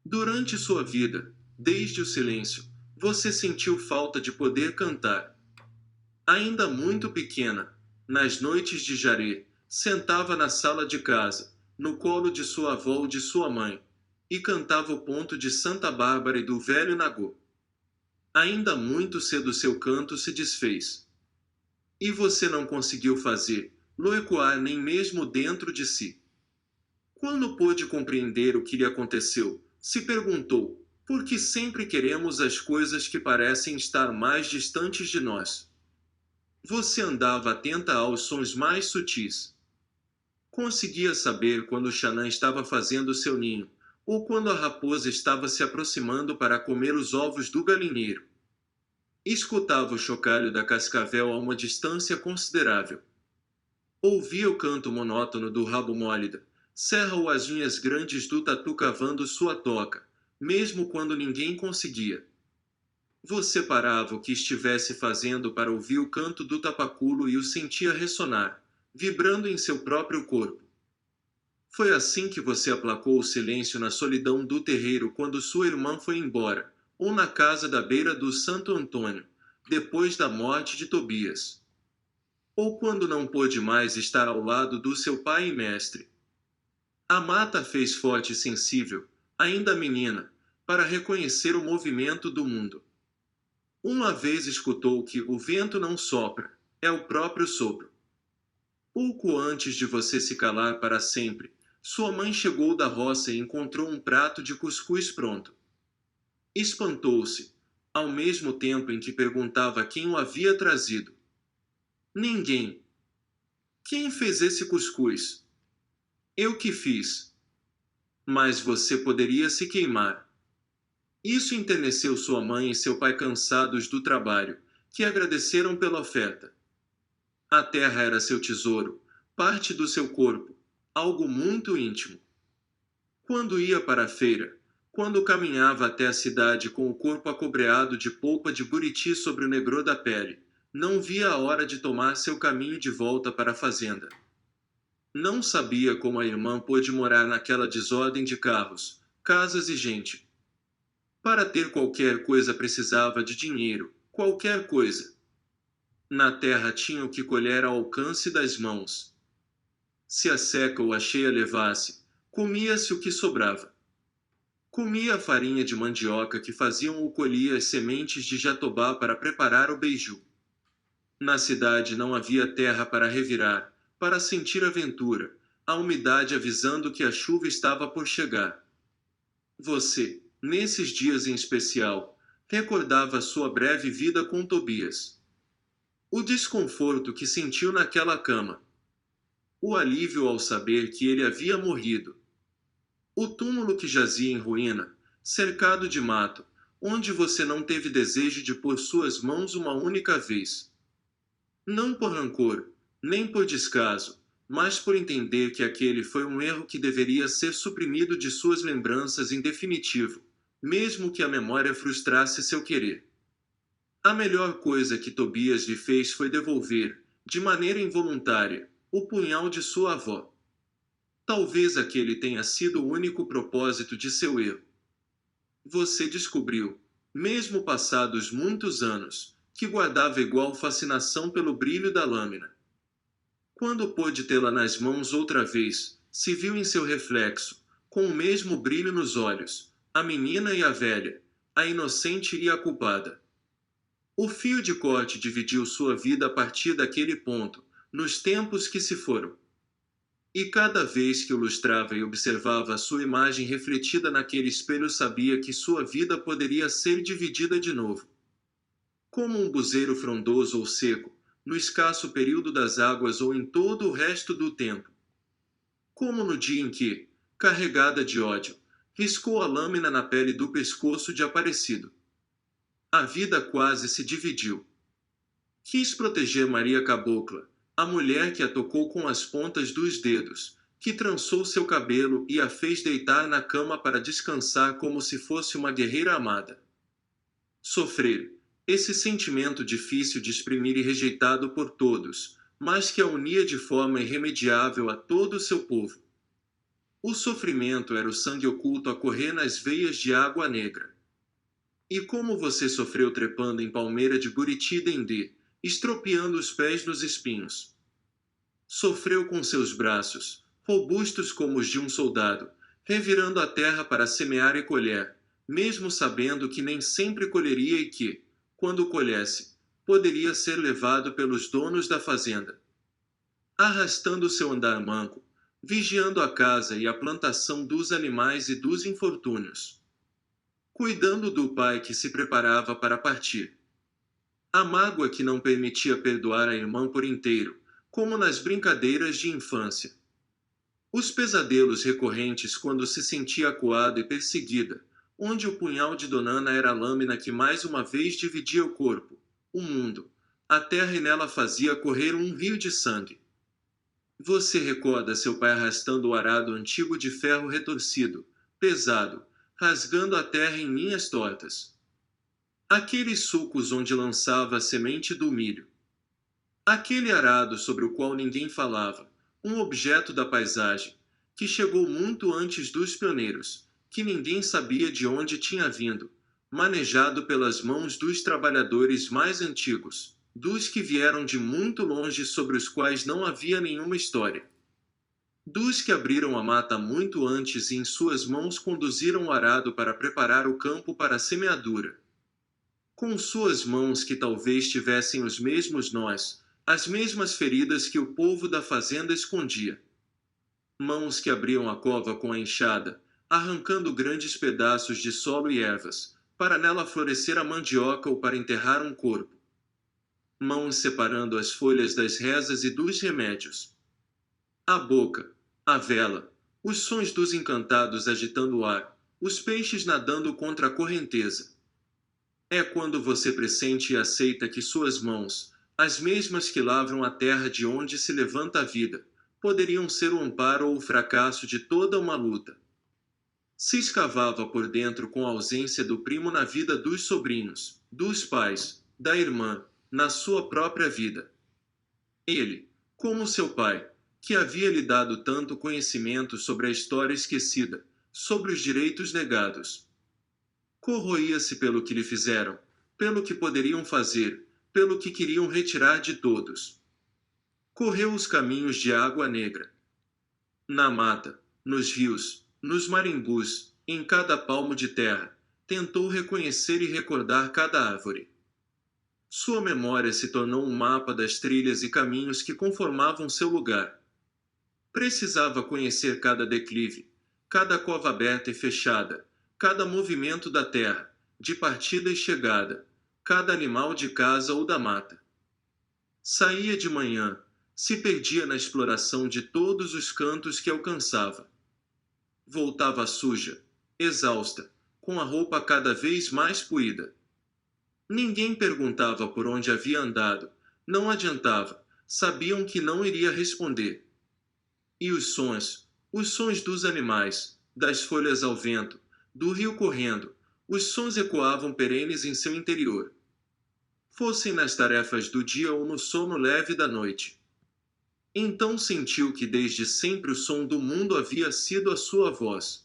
Durante sua vida, desde o silêncio, você sentiu falta de poder cantar. Ainda muito pequena, nas noites de jaré, sentava na sala de casa, no colo de sua avó ou de sua mãe, e cantava o ponto de Santa Bárbara e do velho Nagô. Ainda muito cedo seu canto se desfez. E você não conseguiu fazer-lo ecoar nem mesmo dentro de si. Quando pôde compreender o que lhe aconteceu, se perguntou: por que sempre queremos as coisas que parecem estar mais distantes de nós? Você andava atenta aos sons mais sutis. Conseguia saber quando o Xanã estava fazendo seu ninho, ou quando a raposa estava se aproximando para comer os ovos do galinheiro. Escutava o chocalho da cascavel a uma distância considerável. Ouvia o canto monótono do rabo mólida, cerra ou as unhas grandes do tatu cavando sua toca, mesmo quando ninguém conseguia. Você parava o que estivesse fazendo para ouvir o canto do tapaculo e o sentia ressonar, vibrando em seu próprio corpo. Foi assim que você aplacou o silêncio na solidão do terreiro quando sua irmã foi embora, ou na casa da beira do Santo Antônio, depois da morte de Tobias. Ou quando não pôde mais estar ao lado do seu pai e mestre. A mata fez forte e sensível, ainda menina, para reconhecer o movimento do mundo. Uma vez escutou que o vento não sopra, é o próprio sopro. Pouco antes de você se calar para sempre, sua mãe chegou da roça e encontrou um prato de cuscuz pronto. Espantou-se, ao mesmo tempo em que perguntava quem o havia trazido. Ninguém. Quem fez esse cuscuz? Eu que fiz. Mas você poderia se queimar. Isso enterneceu sua mãe e seu pai cansados do trabalho, que agradeceram pela oferta. A terra era seu tesouro, parte do seu corpo, algo muito íntimo. Quando ia para a feira, quando caminhava até a cidade com o corpo acobreado de polpa de buriti sobre o negrô da pele, não via a hora de tomar seu caminho de volta para a fazenda. Não sabia como a irmã pôde morar naquela desordem de carros, casas e gente. Para ter qualquer coisa precisava de dinheiro, qualquer coisa. Na terra tinha o que colher ao alcance das mãos. Se a seca ou a cheia levasse, comia-se o que sobrava. Comia a farinha de mandioca que faziam ou colhia as sementes de jatobá para preparar o beiju. Na cidade não havia terra para revirar, para sentir a ventura, a umidade avisando que a chuva estava por chegar. Você, nesses dias em especial, recordava sua breve vida com Tobias. O desconforto que sentiu naquela cama. O alívio ao saber que ele havia morrido. O túmulo que jazia em ruína, cercado de mato, onde você não teve desejo de pôr suas mãos uma única vez. Não por rancor, nem por descaso, mas por entender que aquele foi um erro que deveria ser suprimido de suas lembranças em definitivo, mesmo que a memória frustrasse seu querer. A melhor coisa que Tobias lhe fez foi devolver, de maneira involuntária, o punhal de sua avó. Talvez aquele tenha sido o único propósito de seu erro. Você descobriu, mesmo passados muitos anos, que guardava igual fascinação pelo brilho da lâmina. Quando pôde tê-la nas mãos outra vez, se viu em seu reflexo, com o mesmo brilho nos olhos, a menina e a velha, a inocente e a culpada. O fio de corte dividiu sua vida a partir daquele ponto, nos tempos que se foram. E cada vez que o lustrava e observava a sua imagem refletida naquele espelho sabia que sua vida poderia ser dividida de novo. Como um buzeiro frondoso ou seco, no escasso período das águas ou em todo o resto do tempo. Como no dia em que, carregada de ódio, riscou a lâmina na pele do pescoço de Aparecido. A vida quase se dividiu. Quis proteger Maria Cabocla, a mulher que a tocou com as pontas dos dedos, que trançou seu cabelo e a fez deitar na cama para descansar como se fosse uma guerreira amada. Sofrer, esse sentimento difícil de exprimir e rejeitado por todos, mas que a unia de forma irremediável a todo o seu povo. O sofrimento era o sangue oculto a correr nas veias de Água Negra. E como você sofreu trepando em palmeira de Buriti Dendê, estropiando os pés nos espinhos. Sofreu com seus braços, robustos como os de um soldado, revirando a terra para semear e colher, mesmo sabendo que nem sempre colheria e que, quando colhesse, poderia ser levado pelos donos da fazenda. Arrastando seu andar manco, vigiando a casa e a plantação dos animais e dos infortúnios. Cuidando do pai que se preparava para partir. A mágoa que não permitia perdoar a irmã por inteiro, como nas brincadeiras de infância. Os pesadelos recorrentes quando se sentia acuado e perseguida, onde o punhal de Donana era a lâmina que mais uma vez dividia o corpo, o mundo, a terra e nela fazia correr um rio de sangue. Você recorda seu pai arrastando o arado antigo de ferro retorcido, pesado, rasgando a terra em linhas tortas. Aqueles sulcos onde lançava a semente do milho. Aquele arado sobre o qual ninguém falava, um objeto da paisagem, que chegou muito antes dos pioneiros, que ninguém sabia de onde tinha vindo, manejado pelas mãos dos trabalhadores mais antigos, dos que vieram de muito longe sobre os quais não havia nenhuma história. Dos que abriram a mata muito antes e em suas mãos conduziram o arado para preparar o campo para a semeadura. Com suas mãos que talvez tivessem os mesmos nós, as mesmas feridas que o povo da fazenda escondia. Mãos que abriam a cova com a enxada, arrancando grandes pedaços de solo e ervas, para nela florescer a mandioca ou para enterrar um corpo. Mãos separando as folhas das rezas e dos remédios. A boca, a vela, os sons dos encantados agitando o ar, os peixes nadando contra a correnteza. É quando você pressente e aceita que suas mãos, as mesmas que lavram a terra de onde se levanta a vida, poderiam ser o amparo ou o fracasso de toda uma luta. Se escavava por dentro com a ausência do primo na vida dos sobrinhos, dos pais, da irmã, na sua própria vida. Ele, como seu pai, que havia lhe dado tanto conhecimento sobre a história esquecida, sobre os direitos negados. Corroía-se pelo que lhe fizeram, pelo que poderiam fazer, pelo que queriam retirar de todos. Correu os caminhos de Água Negra. Na mata, nos rios, nos marimbus, em cada palmo de terra, tentou reconhecer e recordar cada árvore. Sua memória se tornou um mapa das trilhas e caminhos que conformavam seu lugar. Precisava conhecer cada declive, cada cova aberta e fechada, cada movimento da terra, de partida e chegada, cada animal de casa ou da mata. Saía de manhã, se perdia na exploração de todos os cantos que alcançava. Voltava suja, exausta, com a roupa cada vez mais poída. Ninguém perguntava por onde havia andado, não adiantava, sabiam que não iria responder. E os sons dos animais, das folhas ao vento, do rio correndo, os sons ecoavam perenes em seu interior. Fossem nas tarefas do dia ou no sono leve da noite. Então sentiu que desde sempre o som do mundo havia sido a sua voz.